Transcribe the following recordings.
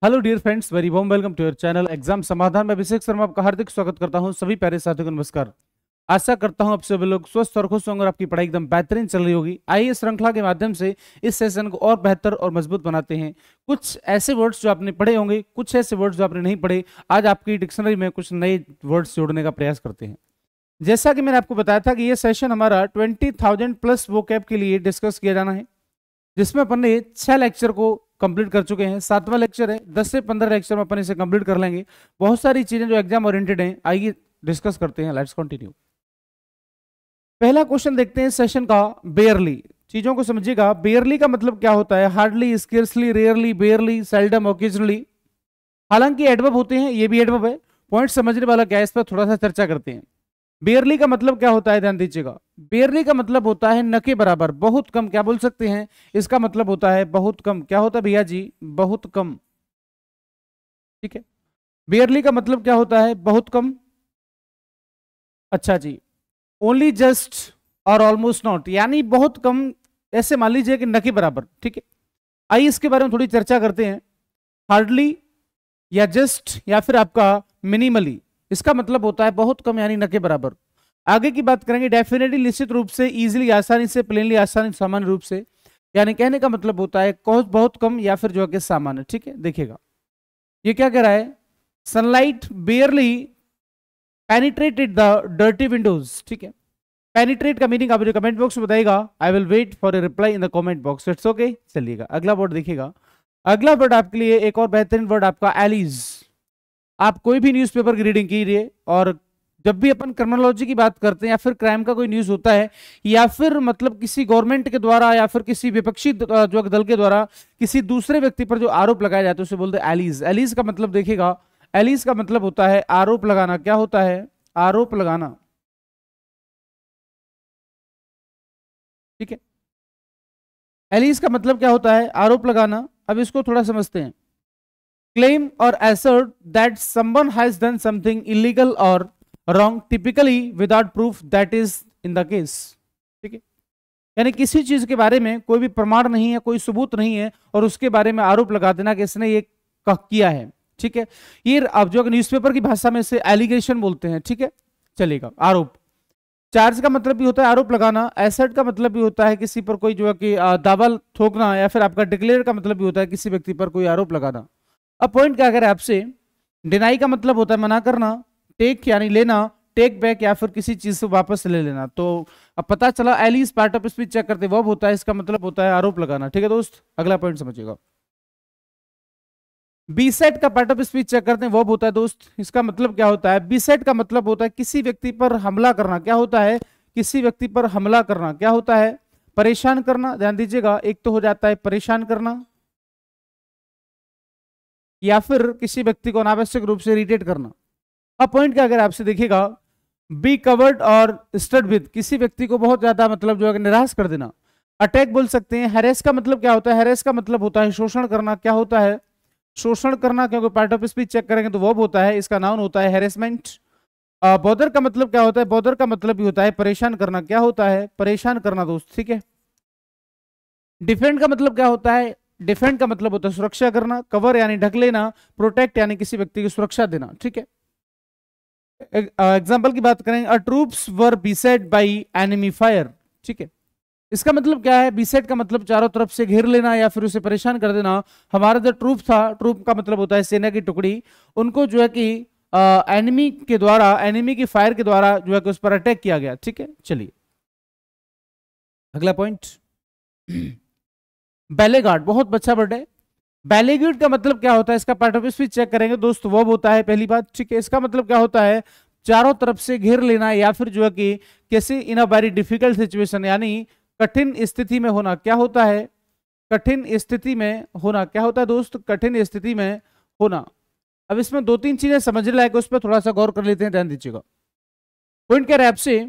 Hello dear friends, very warm welcome to your channel exam Samadhan में अभिषेक शर्मा आपका हार्दिक स्वागत करता हूं। सभी प्यारे साथियों को नमस्कार। आशा करता हूं आप सभी लोग स्वस्थ और खुश होंगे और आपकी पढ़ाई एकदम बेहतरीन चल रही होगी। आइए इस श्रृंखला के माध्यम से इस सेशन को और बेहतर और मजबूत बनाते हैं। कुछ ऐसे वर्ड्स जो आपने पढ़े होंगे, कुछ ऐसे वर्ड्स जो आपने नहीं पढ़े, आज आपकी डिक्शनरी में कुछ नए वर्ड्स जोड़ने का प्रयास करते हैं। जैसा कि मैंने आपको बताया था कि ये सेशन हमारा 20,000 प्लस वोकैब के लिए डिस्कस किया जाना है, जिसमें अपन ने 6 लेक्चर को कंप्लीट कर चुके हैं। 7वां लेक्चर है, 10 से 15 लेक्चर में अपन इसे कंप्लीट कर लेंगे। बहुत सारी चीजें जो एग्जाम ओरिएंटेड हैं, आइए डिस्कस करते हैं। Let's continue. पहला क्वेश्चन देखते हैं सेशन का, बेयरली। चीजों को समझिएगा, बेयरली का मतलब क्या होता है? Hardly, scarcely, rarely, बेयरली, seldom, occasionally. हालांकि एडवर्ब होते हैं, ये भी एडवर्ब है। पॉइंट समझने वाला क्या है, इस पर थोड़ा सा चर्चा करते हैं। बेयरली का मतलब क्या होता है, ध्यान दीजिएगा। बेयरली का मतलब होता है न के बराबर, बहुत कम। क्या बोल सकते हैं? इसका मतलब होता है बहुत कम। क्या होता है भैया जी? बहुत कम। ठीक है, बेयरली का मतलब क्या होता है? बहुत कम। अच्छा जी, ओनली, जस्ट और ऑलमोस्ट नॉट, यानी बहुत कम। ऐसे मान लीजिए कि न के बराबर। ठीक है, आइए इसके बारे में थोड़ी चर्चा करते हैं। हार्डली या जस्ट या फिर आपका मिनिमली, इसका मतलब होता है बहुत कम यानी न के बराबर। आगे की बात करेंगे, डेफिनेटली, निश्चित रूप से, इजीली, आसानी से, प्लेनली, आसानी, सामान्य रूप से, यानी कहने का मतलब होता है बहुत कम या फिर जो है कि सामान्य। ठीक है, देखिएगा ये क्या कह रहा है, sunlight बेयरली penetrated the dirty Windows. ठीक है, पेनिट्रेट का मीनिंग आप मुझे कमेंट बॉक्स में बताइएगा। I will wait for a reply in the comment box. It's okay. चलिएगा अगला वर्ड देखिएगा। अगला वर्ड आपके लिए एक और बेहतरीन वर्ड आपका, एलीज। आप कोई भी न्यूज़पेपर की रीडिंग कीजिए, और जब भी अपन क्रिमिनोलॉजी की बात करते हैं या फिर क्राइम का कोई न्यूज होता है, या फिर मतलब किसी गवर्नमेंट के द्वारा या फिर किसी विपक्षी जो दल के द्वारा किसी दूसरे व्यक्ति पर जो आरोप लगाया जाता है, उसे बोलते हैं एलीज। एलीज का मतलब देखिएगा, एलीज का मतलब होता है आरोप लगाना। क्या होता है? आरोप लगाना। ठीक है, एलीज का मतलब क्या होता है? आरोप लगाना। अब इसको थोड़ा समझते हैं। क्लेम और assert that someone has done something illegal or wrong, typically without proof that is in the case। ठीक है, यानी किसी चीज के बारे में कोई भी प्रमाण नहीं है, कोई सबूत नहीं है, और उसके बारे में आरोप लगा देना कि इसने ये किया है। ठीक है, ये अब जो न्यूज़पेपर की भाषा में से एलिगेशन बोलते हैं। ठीक है, चलेगा। आरोप, चार्ज का मतलब भी होता है आरोप लगाना। एसेट का मतलब भी होता है किसी पर कोई जो है कि दावा ठोकना, या फिर आपका डिक्लेयर का मतलब भी होता है किसी व्यक्ति पर कोई आरोप लगाना। अब पॉइंट क्या करें आपसे, डिनाई का मतलब होता है मना करना। टेक यानी लेना, टेक बैक या फिर किसी चीज से वापस ले लेना। तो अब पता चला एलीज पार्ट ऑफ स्पीच चेक करते वर्ब होता है, इसका मतलब होता है आरोप लगाना। ठीक है दोस्त, अगला पॉइंट समझिएगा। बी सेट का पार्ट ऑफ स्पीच चेक करते हैं, वर्ब होता है दोस्त। इसका मतलब क्या होता है? बी सेट का मतलब होता है किसी व्यक्ति पर हमला करना। क्या होता है? किसी व्यक्ति पर हमला करना। क्या होता है? परेशान करना। ध्यान दीजिएगा, एक तो हो जाता है परेशान करना, या फिर किसी व्यक्ति को अनावश्यक रूप से इरिटेट करना। अब पॉइंट क्या अगर आपसे देखिएगा, बी कवर्ड और स्टड विद, किसी व्यक्ति को बहुत ज्यादा मतलब जो है निराश कर देना। अटैक बोल सकते हैं। हैरेस का मतलब क्या होता है? हैरेस का मतलब होता है शोषण करना। क्या होता है? शोषण करना, क्योंकि पार्ट ऑफ स्पीच चेक करेंगे तो वर्ब होता है, इसका नाउन होता है हैरेसमेंट। बॉदर का मतलब क्या होता है? बॉदर का मतलब भी होता है परेशान करना। क्या होता है? परेशान करना दोस्त। ठीक है, डिफेंड का मतलब क्या होता है? डिफेंड का मतलब होता है सुरक्षा करना। कवर यानी ढक लेना। प्रोटेक्ट यानी किसी व्यक्ति की सुरक्षा देना। ठीक है, एग्जाम्पल की बात करें, अ ट्रूप्स वर बीसेट बाय एनिमी फायर। ठीक है, इसका मतलब क्या है? बीसेट का मतलब चारों तरफ से घेर लेना या फिर उसे परेशान कर देना। हमारा जो ट्रूप था, ट्रूप का मतलब होता है सेना की टुकड़ी, उनको जो है कि एनिमी के द्वारा, एनिमी की फायर के द्वारा जो है कि उस पर अटैक किया गया। ठीक है, चलिए अगला पॉइंट। बैलेगार्ड बहुत अच्छा वर्ड है। बैलेगार्ड का मतलब क्या होता है? इसका पार्ट ऑफ स्पीच चेक करेंगे दोस्त, वर्ब होता है पहली बात। ठीक है, इसका मतलब क्या होता है? चारों तरफ से घेर लेना, या फिर जो है कि किसी इन अ वेरी डिफिकल्ट सिचुएशन, यानी कठिन स्थिति में होना। क्या होता है? कठिन स्थिति में होना। क्या होता है दोस्त? कठिन स्थिति में होना। अब इसमें दो तीन चीजें समझने लायक, उस पर थोड़ा सा गौर कर लेते हैं, ध्यान दीजिएगा। पॉइंट क्या है आपसे,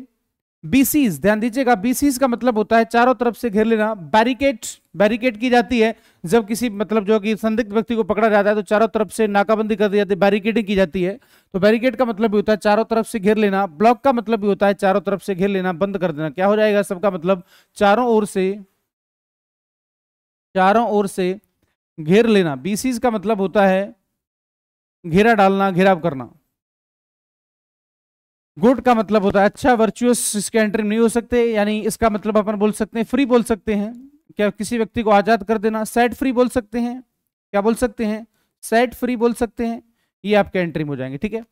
बीसीज, ध्यान दीजिएगा। बीसीज का मतलब होता है चारों तरफ से घेर लेना। बैरिकेड, बैरिकेड की जाती है जब किसी मतलब जो कि संदिग्ध व्यक्ति को पकड़ा जाता है, तो चारों तरफ से नाकाबंदी कर दी जाती है, बैरिकेडिंग की जाती है। तो बैरिकेड का मतलब भी होता है चारों तरफ से घेर लेना। ब्लॉक का मतलब भी होता है चारों तरफ से घेर लेना, बंद कर देना। क्या हो जाएगा सबका मतलब? चारों ओर से, चारों ओर से घेर लेना, बीसीज का मतलब होता है घेरा डालना, घेराव करना। गुड का मतलब होता है अच्छा, वर्चुअस इसके एंट्री नहीं हो सकते, यानी इसका मतलब अपन बोल सकते हैं फ्री बोल सकते हैं, क्या किसी व्यक्ति को आजाद कर देना। सेट फ्री बोल सकते हैं, क्या बोल सकते हैं, सेट फ्री बोल सकते हैं, ये आपके एंट्री में हो जाएंगे, ठीक है।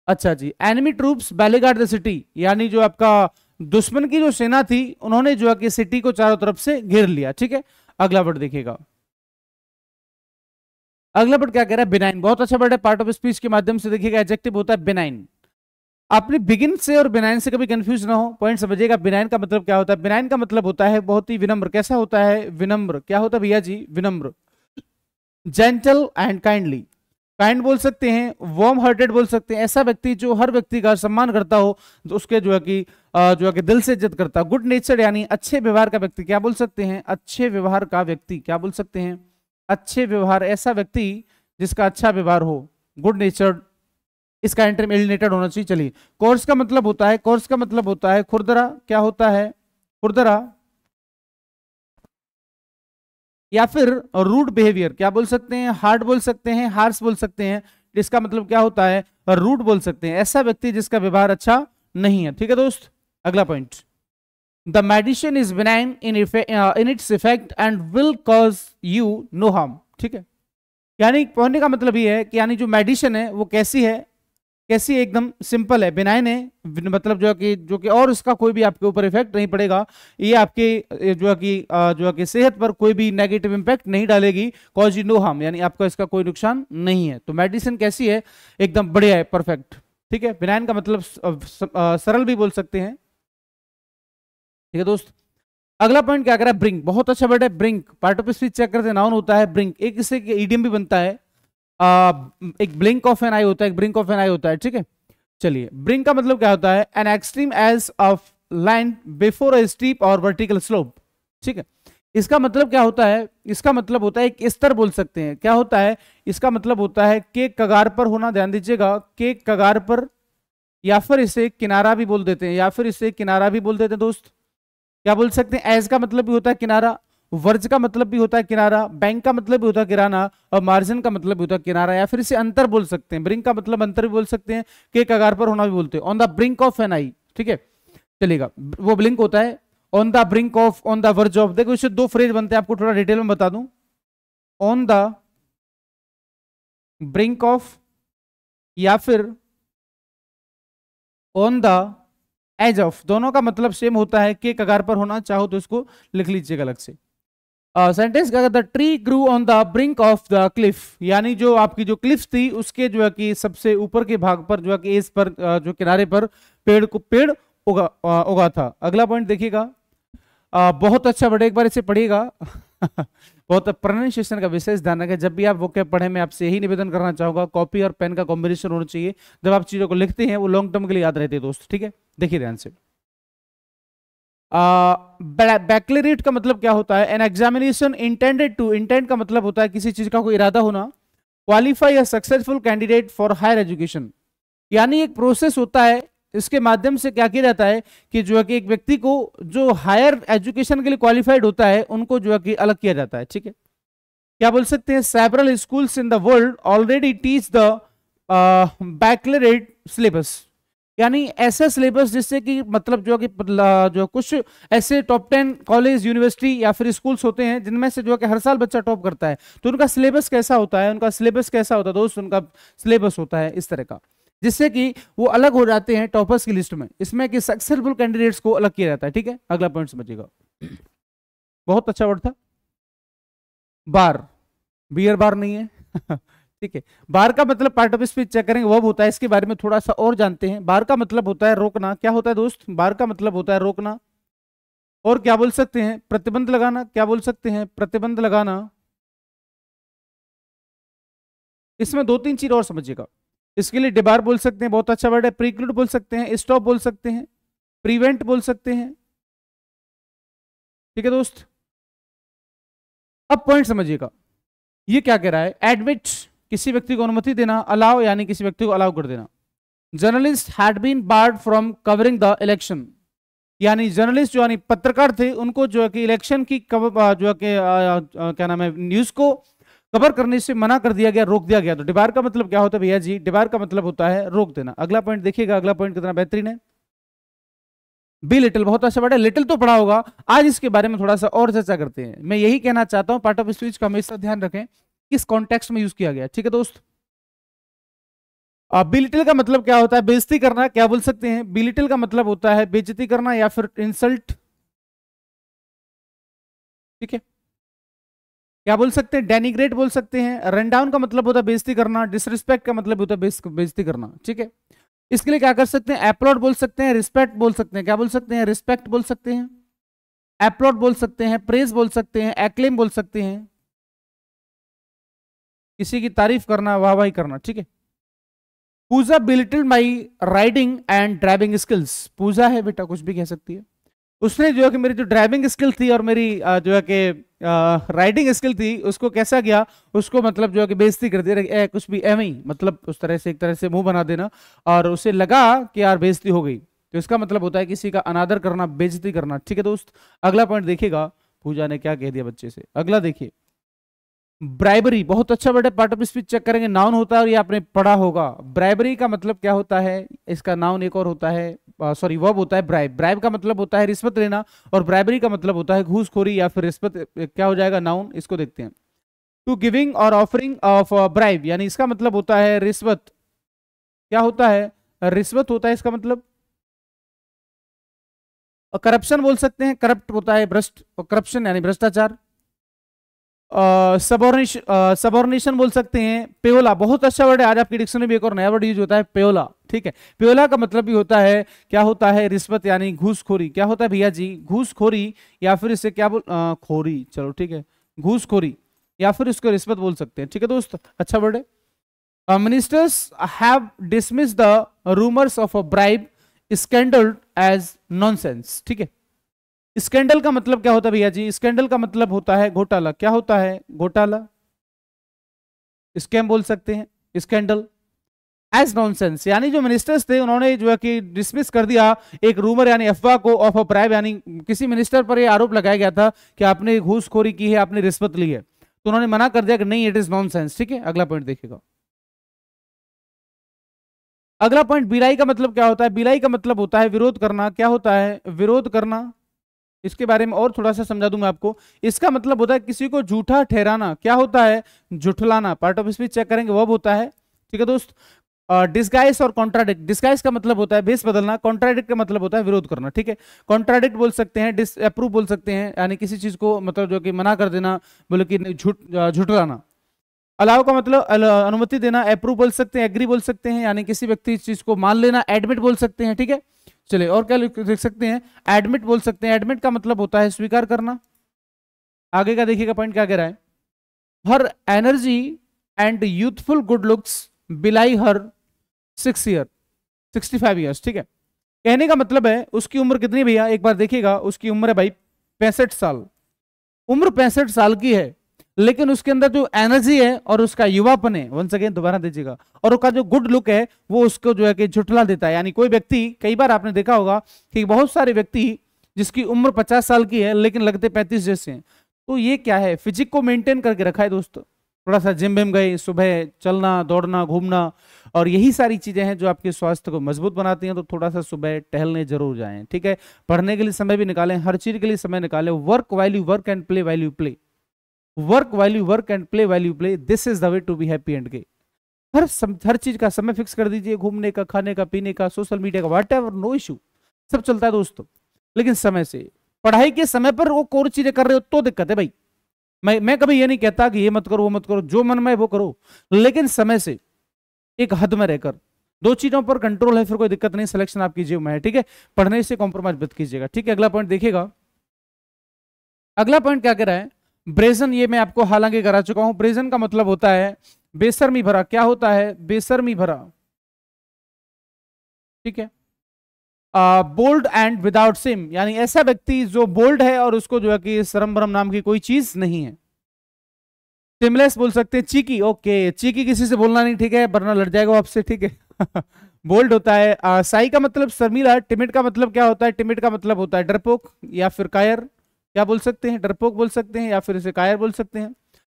अच्छा जी, एनिमी ट्रूप्स बैलेगार्ड द सिटी, यानी जो आपका दुश्मन की जो सेना थी उन्होंने जो है कि सिटी को चारों तरफ से घेर लिया, ठीक है। अगला वर्ड देखिएगा, अगला वर्ड क्या कह रहा है, बिनाइन। बहुत अच्छा वर्ड है, पार्ट ऑफ स्पीच के माध्यम से देखिएगा, एडजेक्टिव होता है बिनाइन। आपने बिगिन से और बिनाइन से कभी कंफ्यूज ना हो, पॉइंट समझिएगा। बिनाइन का मतलब क्या होता है, बिनाइन का मतलब होता है बहुत ही विनम्र। कैसा होता है, विनम्र। क्या होता है भैया जी, विनम्र। जेंटल एंड काइंडली, काइंड बोल सकते हैं, वार्म हार्टेड बोल सकते हैं, ऐसा व्यक्ति जो हर व्यक्ति का सम्मान करता हो, जो उसके जो है कि दिल से इज्जत करता। गुड नेचर यानी अच्छे व्यवहार का व्यक्ति, क्या बोल सकते हैं, अच्छे व्यवहार का व्यक्ति, क्या बोल सकते हैं, अच्छे व्यवहार, ऐसा व्यक्ति जिसका अच्छा व्यवहार हो, गुड नेचर्ड, इसका एंट्री में एलिनेटेड होना चाहिए। चलिए, कोर्स का मतलब होता है, कोर्स का मतलब होता है खुरदरा, क्या होता है, खुरदरा, या फिर रूड बिहेवियर, क्या बोल सकते हैं, हार्ड बोल सकते हैं, हार्श बोल सकते हैं, इसका मतलब क्या होता है, रूड बोल सकते हैं, ऐसा व्यक्ति जिसका व्यवहार अच्छा नहीं है, ठीक है दोस्त। अगला point, the medicine is benign in its effect and will cause you know harm, ठीक है। यानी कहने का मतलब ये है कि यानी जो मेडिसिन है वो कैसी है, कैसी एकदम सिंपल है, बिनाइन है, मतलब जो कि और उसका कोई भी आपके ऊपर इफेक्ट नहीं पड़ेगा, ये आपके जो है कि सेहत पर कोई भी नेगेटिव इंपैक्ट नहीं डालेगी, कॉज यू नो हार्म, यानी आपका इसका कोई नुकसान नहीं है। तो मेडिसिन कैसी है, एकदम बढ़िया है, परफेक्ट, ठीक है। बिनाइन का मतलब सरल भी बोल सकते हैं, ठीक है दोस्त। अगला पॉइंट क्या कर रहा है, ब्रिंक। बहुत अच्छा वर्ड है brink, part of speech check करते हैं, नाउन होता है ब्रिंक। एक इससे ईडियम भी बनता है, एक ब्लिंक ऑफ एन आई होता है, एक ब्रिंक ऑफ एन आई होता है, ठीक है। चलिए, ब्रिंक का मतलब क्या होता है, an extreme edge of line before a steep और वर्टिकल स्लोप, ठीक है। इसका मतलब क्या होता है, इसका मतलब होता है एक स्तर बोल सकते हैं, क्या होता है, इसका मतलब होता है के कगार पर होना, ध्यान दीजिएगा, के कगार पर, या फिर इसे किनारा भी बोल देते हैं, या फिर इसे किनारा भी बोल देते हैं दोस्त। क्या बोल सकते हैं, एज का मतलब भी होता है किनारा, वर्ज का मतलब भी होता है किनारा, बैंक का मतलब भी होता है किराना, और मार्जिन का मतलब भी होता है किनारा, या फिर इसे अंतर बोल सकते हैं। ब्रिंक का मतलब अंतर भी बोल सकते हैं, के कगार पर होना भी बोलते हैं, on the brink of an eye, ठीक है, चलेगा। वो ब्लिंक होता है, on the brink of, on the verge of. देखो इससे दो फ्रेज बनते हैं, आपको थोड़ा डिटेल में बता दूं, ऑन द ब्रिंक ऑफ, या फिर ऑन द एज ऑफ, दोनों का मतलब सेम होता है, के कगार पर होना, चाहो तो इसको लिख लीजिएगा अलग से। सेंटेंस क्या कहता है, tree grew on the brink of the cliff, यानी जो आपकी जो क्लिफ थी उसके जो है कि सबसे ऊपर के भाग पर, जो है कि एज पर, जो किनारे पर पेड़ उगा था। अगला पॉइंट देखिएगा, बहुत अच्छा वर्ड, एक बार इसे पढ़िएगा बहुत प्रोनाउंसिएशन का विशेष ध्यान रखें, जब भी आप वोकैब पढ़े, मैं आपसे यही निवेदन करना चाहूंगा, कॉपी और पेन का कॉम्बिनेशन होना चाहिए, जब आप चीजों को लिखते हैं वो लॉन्ग टर्म के लिए याद रहते हैं दोस्त, ठीक है। देखिए ध्यान से, बैक्लरेट का मतलब क्या होता है, an examination intended to, intend का मतलब होता है किसी चीज का कोई इरादा होना, qualify a successful candidate for higher education, यानी एक प्रोसेस होता है, इसके माध्यम से क्या किया जाता है कि जो है कि एक व्यक्ति को जो हायर एजुकेशन के लिए क्वालिफाइड होता है उनको जो है कि अलग किया जाता है, ठीक है। क्या बोल सकते हैं, several schools in the world already teach the baccalaureate syllabus, यानी ऐसा सिलेबस जिससे कि मतलब जो कि जो कुछ ऐसे टॉप 10 कॉलेज, यूनिवर्सिटी या फिर स्कूल्स होते हैं जिनमें से जो कि हर साल बच्चा टॉप करता है, तो उनका सिलेबस कैसा होता है, उनका सिलेबस कैसा होता है दोस्त, उनका सिलेबस होता है इस तरह का, जिससे कि वो अलग हो जाते हैं टॉपर्स की लिस्ट में, इसमें कि सक्सेसफुल कैंडिडेट्स को अलग किया जाता है, ठीक है। अगला पॉइंट समझिएगा, बहुत अच्छा वर्ड था, बार, बियर बार नहीं है ठीक है। बार का मतलब पार्ट ऑफ स्पीच चेक करेंगे, वर्ब होता है, इसके बारे में थोड़ा सा और जानते हैं। बार का मतलब होता है रोकना, क्या होता है दोस्त, बार का मतलब होता है रोकना, और क्या बोल सकते हैं, प्रतिबंध लगाना, क्या बोल सकते हैं, प्रतिबंध लगाना। इसमें दो तीन चीज और समझिएगा, इसके लिए डिबार बोल सकते हैं, बहुत अच्छा वर्ड है, प्रीक्लूड बोल सकते हैं, स्टॉप बोल सकते हैं, प्रिवेंट बोल सकते हैं, ठीक है दोस्त। अब पॉइंट समझिएगा, ये क्या कह रहा है, एडमिट किसी व्यक्ति को अनुमति देना, अलाउ यानी किसी व्यक्ति को अलाउ कर देना। Journalist had been barred from covering the election, यानी जर्नलिस्ट जो यानी पत्रकार थे उनको जो है कि इलेक्शन की जो है कि क्या नाम है, न्यूज को कवर करने से मना कर दिया गया, रोक दिया गया। तो डिबार का मतलब क्या होता है भैया जी? डिबार का मतलब होता है रोक देना। अगला पॉइंट देखिएगा, अगला पॉइंट कितना बेहतरीन है। बी लिटिल, बहुत अच्छा वर्ड है, लिटिल तो पढ़ा होगा, आज इसके बारे में थोड़ा सा और चर्चा करते हैं। मैं यही कहना चाहता हूं, पार्ट ऑफ स्पीच का हमेशा ध्यान रखें किस कॉन्टेक्स्ट में यूज किया गया, ठीक है दोस्त। बी लिटिल का मतलब क्या होता है? बेइज्जती करना, क्या बोल सकते हैं? बी लिटिल का मतलब होता है बेइज्जती करना या फिर इंसल्ट, ठीक है। क्या बोल सकते हैं? डेनिग्रेट बोल सकते हैं। रन डाउन का मतलब होता है बेइज्जती करना। डिसरिस्पेक्ट का मतलब होता है बेइज्जती करना, ठीक है। इसके लिए क्या कर सकते हैं? एप्लॉड बोल सकते हैं, रिस्पेक्ट बोल सकते हैं। क्या बोल सकते हैं? रिस्पेक्ट बोल सकते हैं, एप्लॉड बोल सकते हैं, प्रेज बोल सकते हैं, एक्लेम बोल सकते हैं। किसी की तारीफ करना, वाहवाही करना, ठीक है। Pooja belittle my riding and driving skills. Pooja है बेटा, कुछ भी कह सकती है। उसने जो है कि मेरी जो ड्राइविंग स्किल थी और मेरी जो है कि राइडिंग स्किल थी उसको कैसा गया, उसको मतलब जो है कि बेइज्जती कर दिया, कुछ भी एवं ही, मतलब उस तरह से एक तरह से मुंह बना देना, और उसे लगा कि यार बेइज्जती हो गई। तो इसका मतलब होता है किसी का अनादर करना, बेइज्जती करना, ठीक है दोस्त। अगला पॉइंट देखिएगा, पूजा ने क्या कह दिया बच्चे से। अगला देखिए, ब्राइबरी, बहुत अच्छा वर्ड है, पार्ट ऑफ स्पीच चेक करेंगे, नाउन होता है और ये आपने पढ़ा होगा। ब्राइबरी का मतलब क्या होता है? इसका नाउन एक और होता है, सॉरी वर्ब होता है ब्राइब। ब्राइब का मतलब होता है रिश्वत लेना, और ब्राइबरी का मतलब होता है घूसखोरी या फिर रिश्वत। क्या हो जाएगा नाउन? इसको देखते हैं। टू गिविंग और ऑफरिंग ऑफ ब्राइब, यानी इसका मतलब होता है रिश्वत। क्या होता है? रिश्वत होता है इसका मतलब। करप्शन बोल सकते हैं, करप्ट होता है भ्रष्ट, करप्शन यानी भ्रष्टाचार। सबॉर्डिनेशन बोल सकते हैं। पेयोला, बहुत अच्छा वर्ड है, आज आपकी डिक्शनरी में एक और नया वर्ड यूज होता है, पेयोला, ठीक है। पेयोला का मतलब भी होता है, क्या होता है? रिश्वत यानी घूसखोरी। क्या होता है भैया जी? घूसखोरी, या फिर इसे क्या बोल, खोरी, चलो ठीक है, घूसखोरी, या फिर इसको रिश्वत बोल सकते हैं, ठीक है दोस्त, अच्छा वर्ड है। Ministers have dismissed the rumours of a bribe scandal as nonsense, ठीक है। स्कैंडल का मतलब क्या होता है भैया जी? स्कैंडल का मतलब होता है घोटाला। क्या होता है? घोटाला, स्कैम बोल सकते हैं, स्कैंडल। एज नॉनसेंस, यानी जो मिनिस्टर्स थे उन्होंने जो है कि डिसमिस कर दिया एक रूमर यानी अफवाह को, ऑफ अ ब्राइब, यानी किसी मिनिस्टर पर यह आरोप लगाया गया था कि आपने घूसखोरी की है, आपने रिश्वत ली है, तो उन्होंने मना कर दिया कि नहीं, इट इज नॉनसेंस, ठीक है। अगला पॉइंट देखिएगा, अगला पॉइंट, बिलाई का मतलब क्या होता है? बिलाई का मतलब होता है विरोध करना। क्या होता है? विरोध करना। इसके बारे में और थोड़ा सा समझा दूंगा आपको। इसका मतलब होता है किसी को झूठा ठहराना। क्या होता है? झुठलाना। पार्ट ऑफ स्पीच चेक करेंगे, वो होता है, ठीक है दोस्त। डिस्गाइज और कॉन्ट्राडिक्ट। डिस्गाइज का मतलब होता है भेष बदलना, कॉन्ट्राडिक्ट का मतलब होता है विरोध करना, ठीक है। कॉन्ट्राडिक्ट बोल सकते हैं, डिसअप्रूव बोल सकते हैं, यानी किसी चीज को मतलब जो कि मना कर देना, बोले कि झुठलाना। अलाउ का मतलब अनुमति देना। अप्रूव बोल सकते हैं, एग्री बोल सकते हैं, यानी किसी व्यक्ति इस चीज को मान लेना। एडमिट बोल सकते हैं, ठीक है। चलिए और क्या लिख सकते हैं? एडमिट बोल सकते हैं। एडमिट का मतलब होता है स्वीकार करना। आगे का देखिएगा पॉइंट क्या कह रहा है। Her energy and youthful good looks belie her 65 years, ठीक है। कहने का मतलब है उसकी उम्र कितनी भैया? एक बार देखिएगा, उसकी उम्र है भाई 65 साल। उम्र 65 साल की है, लेकिन उसके अंदर जो एनर्जी है और उसका युवापन है, वंस अगेन दोबारा दीजिएगा, और उसका जो गुड लुक है वो उसको जो है कि झुठला देता है। यानी कोई व्यक्ति, कई बार आपने देखा होगा कि बहुत सारे व्यक्ति जिसकी उम्र 50 साल की है लेकिन लगते 35 जैसे हैं, तो ये क्या है? फिजिक को मेंटेन करके रखा है दोस्तों। थोड़ा सा जिम विम गए, सुबह चलना, दौड़ना, घूमना, और यही सारी चीजें हैं जो आपके स्वास्थ्य को मजबूत बनाती हैं। तो थोड़ा सा सुबह टहलने जरूर जाएं, ठीक है। पढ़ने के लिए समय भी निकालें, हर चीज के लिए समय निकालें। Work while you work and play while you play. Work while you work and play while you play, this is the way to be happy and gay. हर चीज का समय फिक्स कर दीजिए, घूमने का, खाने का, पीने का, सोशल मीडिया का, व्हाट एवर, नो इशू, सब चलता है दोस्तों, लेकिन समय से। पढ़ाई के समय पर वो कोर चीजें कर रहे हो तो दिक्कत है भाई। मैं कभी ये नहीं कहता कि ये मत करो, वो मत करो, जो मन में वो करो, लेकिन समय से, एक हद में रहकर। दो चीजों पर कंट्रोल है, फिर कोई दिक्कत नहीं, सिलेक्शन आपकी जीव में है, ठीक है। पढ़ने से कॉम्प्रोमाइज मत कीजिएगा, ठीक है। अगला पॉइंट देखिएगा, अगला पॉइंट क्या कह रहा है? ब्रेजन, ये मैं आपको हालांकि करा चुका हूं। ब्रेजन का मतलब होता है बेशर्मी भरा। क्या होता है? बेशर्मी भरा, ठीक है। बोल्ड एंड विदाउट सिम, यानी ऐसा व्यक्ति जो बोल्ड है और उसको जो है कि शर्म भरम नाम की कोई चीज नहीं है। सिमलेस बोल सकते हैं। चीकी, ओके, चीकी किसी से बोलना नहीं, ठीक है, वरना लड़ जाएगा आपसे, ठीक है। बोल्ड होता है। साई का मतलब शर्मीला। टिमिड का मतलब क्या होता है? टिमिड का मतलब होता है डरपोक या फिर कायर। क्या बोल सकते हैं? डरपोक बोल सकते हैं या फिर इसे कायर बोल सकते हैं।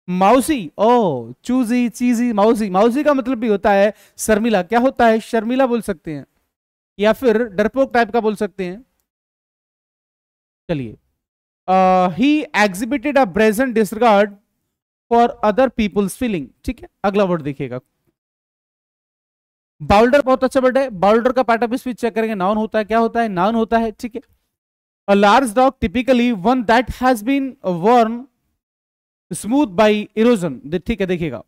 माउसी, ओ चूजी चीजी माउसी, माउसी का मतलब भी होता है शर्मिला, क्या होता है शर्मिला बोल सकते हैं, या फिर डरपोक टाइप का बोल सकते हैं। चलिए, he exhibited a brazen disregard for other people's feeling, ठीक है। अगला वर्ड देखिएगा, बाउल्डर, बहुत अच्छा वर्ड है। बाउल्डर का पार्ट ऑफ स्पीच चेक करेंगे, नाउन होता है, क्या होता है नाउन होता है, ठीक है। A large dog typically one that has been worn smooth by erosion, ठीक है देखिएगा,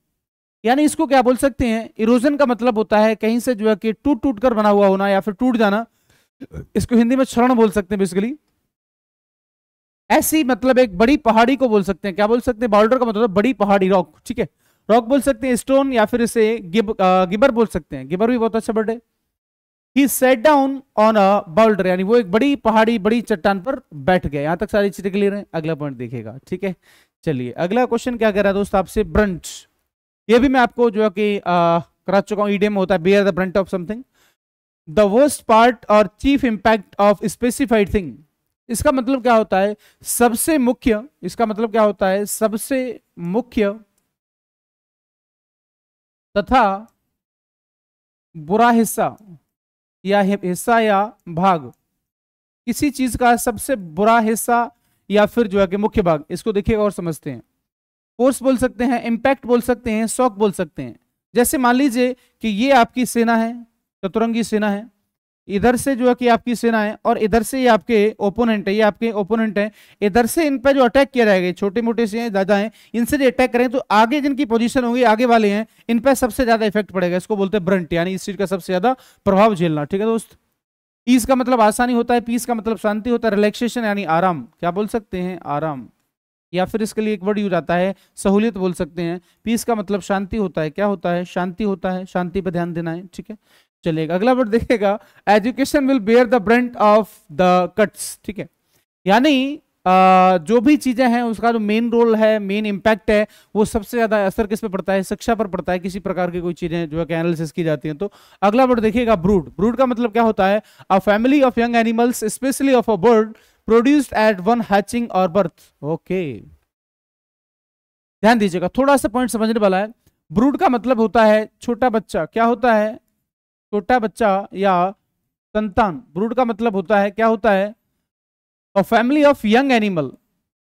यानी इसको क्या बोल सकते हैं, इरोजन का मतलब होता है कहीं से जो है कि टूट टूट कर बना हुआ होना या फिर टूट जाना, इसको हिंदी में क्षरण बोल सकते हैं बेसिकली। ऐसी मतलब एक बड़ी पहाड़ी को बोल सकते हैं, क्या बोल सकते हैं, बाउल्डर का मतलब बड़ी पहाड़ी, रॉक, ठीक है, रॉक बोल सकते हैं, स्टोन, या फिर इसे गिबर बोल सकते हैं, गिबर भी बहुत अच्छा वर्ड है। ही set down on a Boulder, यानी वो एक बड़ी पहाड़ी बड़ी चट्टान पर बैठ गए। यहां तक सारी चीजें क्लियर है, अगला पॉइंट देखिएगा, ठीक है। चलिए अगला क्वेश्चन क्या कह रहा है दोस्त आपसे, ब्रंट, ये भी मैं आपको जो है कि करा चुका हूं, ईडियम होता है bear the brunt of something, the worst part और chief impact of specified thing, इसका मतलब क्या होता है सबसे मुख्य, इसका मतलब क्या होता है सबसे मुख्य तथा बुरा हिस्सा या हिस्सा या भाग, किसी चीज का सबसे बुरा हिस्सा या फिर जो है कि मुख्य भाग, इसको देखिएगा और समझते हैं। फोर्स बोल सकते हैं, इंपैक्ट बोल सकते हैं, शॉक बोल सकते हैं। जैसे मान लीजिए कि ये आपकी सेना है, चतुरंगी सेना है, इधर से जो है कि आपकी सेना है और इधर से ये आपके ओपोनेंट है, ये आपके ओपोनेंट है, इधर से इन पर जो अटैक किया जाएगा, छोटे मोटे से हैं ज्यादा हैं, इनसे जो अटैक करें तो आगे जिनकी पोजीशन होगी आगे वाले हैं, इन पर सबसे ज्यादा इफेक्ट पड़ेगा, इसको बोलते हैं ब्रंट, यानी इस चीज का सबसे ज्यादा प्रभाव झेलना, ठीक है दोस्त। ईज का मतलब आसानी होता है, पीस का मतलब शांति होता है, रिलैक्सेशन यानी आराम, क्या बोल सकते हैं आराम, या फिर इसके लिए एक वर्ड यूज आता है सहूलियत बोल सकते हैं। पीस का मतलब शांति होता है, क्या होता है शांति होता है, शांति पर ध्यान देना है, ठीक है। चलिएगा अगला वर्ड देखेगा, education will bear the brunt of the cuts, ठीक है, यानी जो भी चीजें हैं उसका जो मेन रोल है, मेन इंपैक्ट है, वो सबसे ज्यादा असर किस पे पड़ता है, शिक्षा पर पड़ता है, किसी प्रकार की कोई चीजें जो है कि एनालिसिस की जाती हैं। तो अगला वर्ड देखिएगा, ब्रूड, ब्रूड का मतलब क्या होता है, a family of young animals specially of a bird produced at one hatching और बर्थ, ओके, ध्यान दीजिएगा, थोड़ा सा पॉइंट समझने वाला है। ब्रूड का मतलब होता है छोटा बच्चा, क्या होता है छोटा बच्चा या संतान, ब्रूड का मतलब होता है क्या होता है, a family of young animal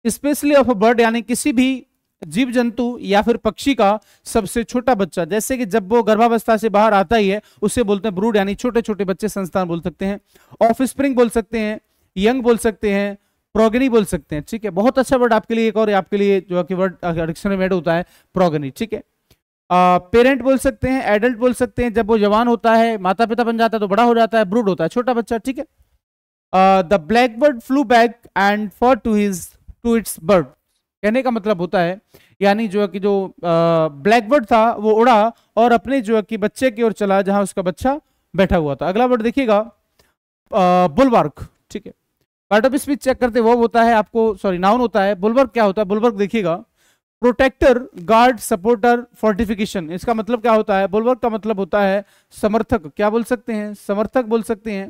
specially of a bird, यानी किसी भी जीव जंतु या फिर पक्षी का सबसे छोटा बच्चा, जैसे कि जब वो गर्भावस्था से बाहर आता ही है उसे बोलते हैं ब्रूड, यानी छोटे छोटे बच्चे, संतान बोल सकते हैं। ऑफ स्प्रिंग बोल सकते हैं, यंग बोल सकते हैं, प्रोगनी बोल सकते हैं, ठीक है। बहुत अच्छा वर्ड आपके लिए, एक और आपके लिए जो कि वर्ड डिक्शनरी में ऐड होता है प्रोगनी, ठीक है। पेरेंट बोल सकते हैं, एडल्ट बोल सकते हैं, जब वो जवान होता है माता पिता बन जाता है तो बड़ा हो जाता है, ब्रूड होता है छोटा बच्चा, ठीक है। The black bird flew back and forth to its bird, कहने का मतलब होता है यानी जो है कि जो ब्लैक बर्ड था वो उड़ा और अपने जो है कि बच्चे की ओर चला जहां उसका बच्चा बैठा हुआ था। अगला वर्ड देखिएगा, बुलवर्क, ठीक है, पार्ट ऑफ स्पीच चेक करते वो होता है आपको, सॉरी नाउन होता है। बुलवर्क क्या होता है, बुलवर्क देखिएगा, प्रोटेक्टर, गार्ड, सपोर्टर, फोर्टिफिकेशन, इसका मतलब क्या होता है, बुलवर्क का मतलब होता है समर्थक, क्या बोल सकते हैं समर्थक बोल सकते हैं,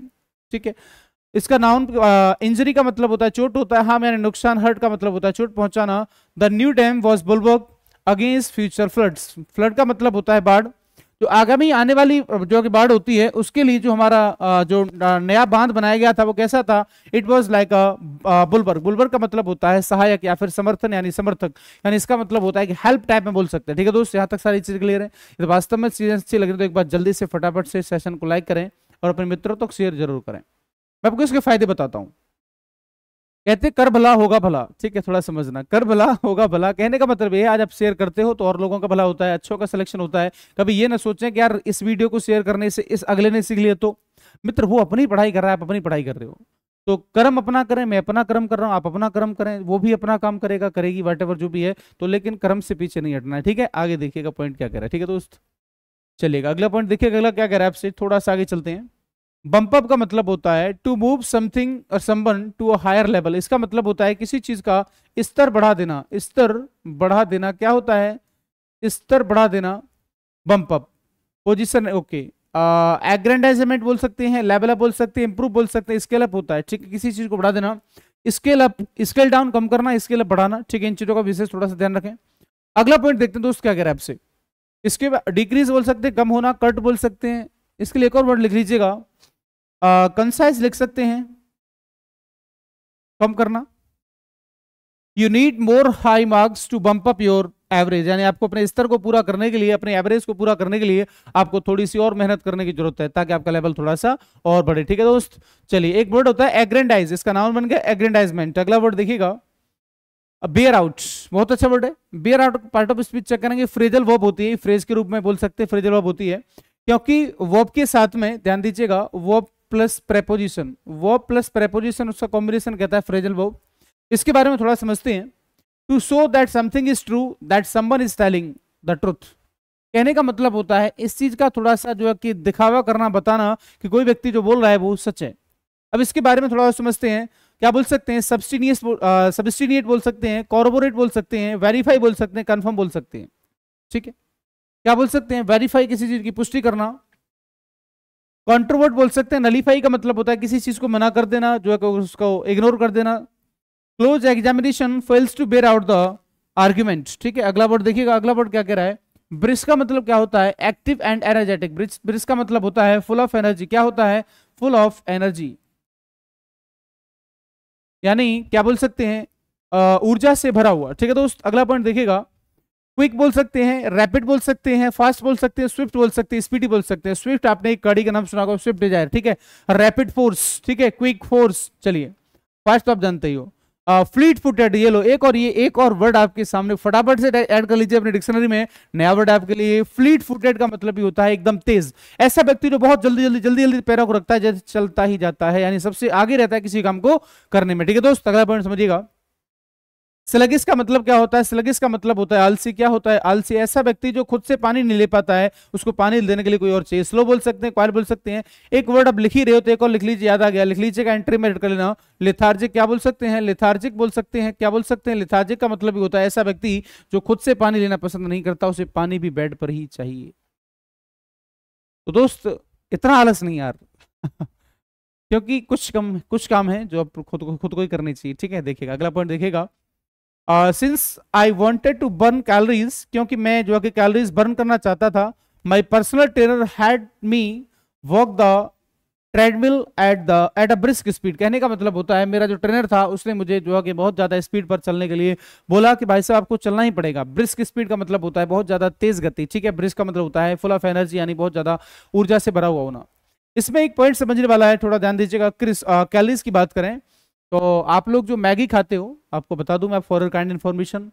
ठीक है। इसका नाउन इंजरी का मतलब होता है चोट होता है, हाँ मैंने नुकसान, हर्ट का मतलब होता है चोट पहुंचाना। The new dam was bulwark against future floods, flood का मतलब होता है बाढ़, जो आगामी आने वाली जो कि बाढ़ होती है उसके लिए जो हमारा जो नया बांध बनाया गया था वो कैसा था, it was like a bulwark, bulwark का मतलब होता है सहायक या फिर समर्थन यानी समर्थक, यानी इसका मतलब होता है कि हेल्प टाइप में बोल सकते हैं, ठीक है दोस्त। यहाँ तक सारी चीज क्लियर है, तो वास्तव में चीजें अच्छी लग रही तो एक बार जल्दी से फटाफट से सेशन को लाइक करें और अपने मित्रों तक शेयर जरूर करें। मैं आपको इसके फायदे बताता हूँ। कहते कर भला होगा भला, ठीक है, थोड़ा समझना, कर भला होगा भला, कहने का मतलब ये आज आप शेयर करते हो तो और लोगों का भला होता है, अच्छों का सिलेक्शन होता है। कभी ये ना सोचें कि यार इस वीडियो को शेयर करने से इस अगले ने सीख लिया, तो मित्र वो अपनी पढ़ाई कर रहा है, आप अपनी पढ़ाई कर रहे हो, तो कर्म अपना करें, मैं अपना कर्म कर रहा हूं, आप अपना कर्म करें, वो भी अपना काम करेगा करेगी वट एवर जो भी है, तो लेकिन कर्म से पीछे नहीं हटना है, ठीक है। आगे देखिएगा पॉइंट क्या कह रहा है, ठीक है दोस्त। चलिएगा अगला पॉइंट देखिएगा, अगला क्या कह रहा है आपसे, थोड़ा सा आगे चलते हैं। बम्प अप का मतलब होता है टू मूव समथिंग और someone to a higher level, इसका मतलब होता है किसी चीज का स्तर बढ़ा देना, स्तर बढ़ा देना, क्या होता है स्तर बढ़ा देना, बम्प अप, पोजीशन, ओके। एग्रेंडाइजमेंट बोल सकते हैं, लेवल अप बोल सकते हैं, इंप्रूव बोल सकते हैं, स्केल अप होता है, ठीक है, किसी चीज को बढ़ा देना। Scale up, scale down calm करना, स्केल अप बढ़ाना, ठीक है, इन चीजों का विशेष थोड़ा सा ध्यान रखें। अगला पॉइंट देखते हैं दोस्त क्या कह रहा है आपसे। इसके बाद डिक्रीज बोल सकते हैं, कम होना, कट बोल सकते हैं। इसके लिए एक और वर्ड लिख लीजिएगा, कंसाइज लिख सकते हैं, कम करना। You need more high marks to bump up your average, यानी आपको अपने स्तर को पूरा करने के लिए, अपने एवरेज को पूरा करने के लिए आपको थोड़ी सी और मेहनत करने की जरूरत है ताकि आपका लेवल थोड़ा सा और बढ़े। ठीक है दोस्त, चलिए एक वर्ड होता है एग्रेंडाइज, इसका नाम बन गया एग्रेंडाइजमेंट। अगला वर्ड देखिएगा बियर आउट, बहुत अच्छा वर्ड है। Bear out part of speech check करेंगे, फ्रेजल वर्ब होती है, फ्रेज के रूप में बोल सकते हैं, फ्रेजल वर्ब होती है क्योंकि वर्ब के साथ में ध्यान दीजिएगा verb plus preposition, verb plus preposition उसका कॉम्बिनेशन कहता है फ्रेजल वर्ब। इसके बारे में थोड़ा समझते हैं। To show that something is true, that someone is telling the truth, कहने का मतलब होता है इस चीज का थोड़ा सा जो है कि दिखावा करना, बताना कि कोई व्यक्ति जो बोल रहा है वो सच है। अब इसके बारे में थोड़ा समझते हैं, क्या बोल सकते हैं, सब्स्टिनिएट बोल सकते हैं, कॉर्रोबोरेट बोल सकते हैं, वेरीफाई बोल सकते हैं, कंफर्म बोल सकते हैं। ठीक है, क्या बोल सकते हैं, वेरीफाई किसी चीज की पुष्टि करना, कॉन्ट्रोवर्ट बोल सकते हैं, नलीफाई का मतलब होता है किसी चीज को मना कर देना, जो है उसको इग्नोर कर देना। Close examination fails to bear out the argument. ठीक है, अगला वर्ड देखिएगा, अगला वर्ड क्या कह रहा है, ब्रिस्क का मतलब क्या होता है, एक्टिव एंड एनर्जेटिक। ब्रिस्क का मतलब होता है फुल ऑफ एनर्जी, क्या होता है, फुल ऑफ एनर्जी, यानी क्या बोल सकते हैं, ऊर्जा से भरा हुआ। ठीक है दोस्त, अगला पॉइंट देखिएगा, क्विक बोल सकते हैं, रैपिड बोल सकते हैं, फास्ट बोल सकते हैं, स्विफ्ट बोल सकते हैं, स्पीडी बोल सकते हैं। स्विफ्ट आपने एक गाड़ी का नाम सुना होगा, स्विफ्ट डिजायर। ठीक है, रैपिड फोर्स, ठीक है, क्विक फोर्स। चलिए फास्ट तो आप जानते ही हो, फ्लीट फुटेड। ये लो एक और वर्ड आपके सामने, फटाफट से ऐड कर लीजिए अपनी डिक्शनरी में, नया वर्ड आपके लिए। फ्लीट फुटेड का मतलब भी होता है एकदम तेज, ऐसा व्यक्ति जो बहुत जल्दी पैरों को रखता है, जैसे चलता ही जाता है, यानी सबसे आगे रहता है किसी काम को करने में। ठीक है दोस्त, अगला पॉइंट समझिएगा, स्लगिश का मतलब क्या होता है, स्लगिश का मतलब होता है आलसी। क्या होता है, आलसी, ऐसा व्यक्ति जो खुद से पानी नहीं ले पाता है, उसको पानी देने के लिए कोई और चाहिए। स्लो बोल सकते हैं, क्वाइट बोल सकते हैं। एक वर्ड अब लिख ही रहे हो तो एक और लिख लीजिए, याद आ गया, लिख लीजिएगा, एंट्री में कर लेना। लेथार्जिक, क्या बोल सकते हैं, लेथार्जिक बोल सकते हैं, क्या बोल सकते हैं, लेथार्जिक का मतलब भी होता है ऐसा व्यक्ति जो खुद से पानी लेना पसंद नहीं करता, उसे पानी भी बेड पर ही चाहिए। तो दोस्त इतना आलस नहीं यार क्योंकि कुछ काम है जो आप खुद को ही करनी चाहिए। ठीक है, देखिएगा अगला पॉइंट देखिएगा, since I wanted to burn calories, क्योंकि मैं जो है कि कैलोरीज बर्न करना चाहता था, my personal trainer had me walk the treadmill at a brisk speed. कहने का मतलब होता है मेरा जो ट्रेनर था उसने मुझे जो है कि बहुत ज्यादा स्पीड पर चलने के लिए बोला कि भाई साहब आपको चलना ही पड़ेगा। ब्रिस्क स्पीड का मतलब होता है बहुत ज्यादा तेज गति। ठीक है, ब्रिस्क का मतलब होता है फुल ऑफ एनर्जी, यानी बहुत ज्यादा ऊर्जा से भरा हुआ होना। इसमें एक पॉइंट समझने वाला है, थोड़ा ध्यान दीजिएगा। कैलोरीज की बात करें तो आप लोग जो मैगी खाते हो, आपको बता दूं मैं फॉर काइंड इन्फॉर्मेशन,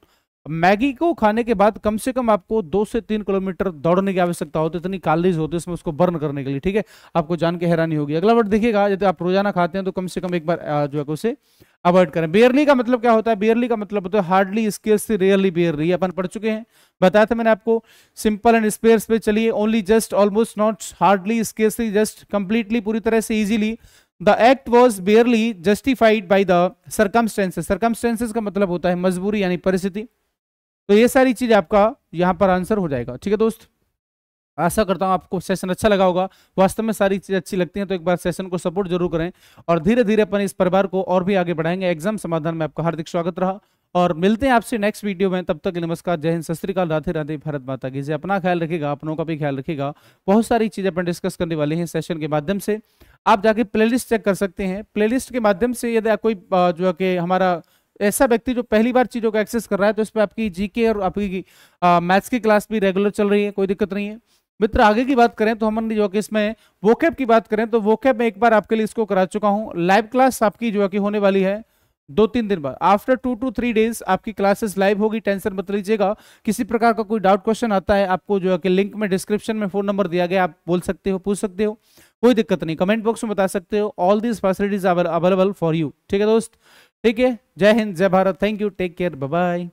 मैगी को खाने के बाद कम से कम आपको 2 से 3 किलोमीटर दौड़ने की आवश्यकता होती है, इतनी कैलोरीज होती है इसमें उसको बर्न करने के लिए। ठीक है, आपको जान के हैरानी होगी। अगला वर्ड देखिएगा, यदि आप रोजाना खाते हैं तो कम से कम एक बार जो है उसे अवॉइड करें। बियरली का मतलब क्या होता है, बियरली का मतलब होता है हार्डली, स्केर्सली, रेयरली, बियरली, अपन पढ़ चुके हैं, बताया था मैंने आपको। सिंपल एंड स्पेयर्स पे चलिए, only, just, almost, not, hardly, scarcely, just, completely, पूरी तरह से, easily. The act was barely justified by the circumstances। circumstances का मतलब होता है मजबूरी यानी परिस्थिति। तो ये सारी चीज आपका यहाँ पर आंसर हो जाएगा। ठीक है दोस्त, आशा करता हूँ आपको सेशन अच्छा लगा होगा। वास्तव में सारी चीज अच्छी लगती हैं तो एक बार सेशन को सपोर्ट जरूर करें और धीरे धीरे अपन इस परिवार को और भी आगे बढ़ाएंगे। एग्जाम समाधान में आपका हार्दिक स्वागत रहा और मिलते हैं आपसे नेक्स्ट वीडियो में। तब तक के नमस्कार, जय हिंद, सत श्री अकाल, राधे राधे, भारत माता की जय। अपना ख्याल रखिएगा, अपनों का भी ख्याल रखिएगा। बहुत सारी चीजें अपन डिस्कस करने वाले हैं सेशन के माध्यम से। आप जाके प्लेलिस्ट चेक कर सकते हैं, प्लेलिस्ट के माध्यम से यदि कोई जो है कि हमारा ऐसा व्यक्ति जो पहली बार चीजों को एक्सेस कर रहा है तो इस पर आपकी जीके और आपकी मैथ्स की क्लास भी रेगुलर चल रही है, कोई दिक्कत नहीं है। मित्र आगे की बात करें तो हमने जो कि इसमें वोकैब की बात करें तो वोकैब में एक बार आपके लिए इसको करा चुका हूं। लाइव क्लास आपकी जो है कि होने वाली है 2-3 दिन बाद, आफ्टर 2 to 3 डेज आपकी क्लासेस लाइव होगी, टेंशन मत लीजिएगा। किसी प्रकार का कोई डाउट क्वेश्चन आता है आपको जो है कि लिंक में डिस्क्रिप्शन में फोन नंबर दिया गया, आप बोल सकते हो, पूछ सकते हो, कोई दिक्कत नहीं, कमेंट बॉक्स में बता सकते हो। All these facilities are available for you. ठीक है दोस्त, ठीक है, जय हिंद, जय Bharat, thank you, take care, bye bye.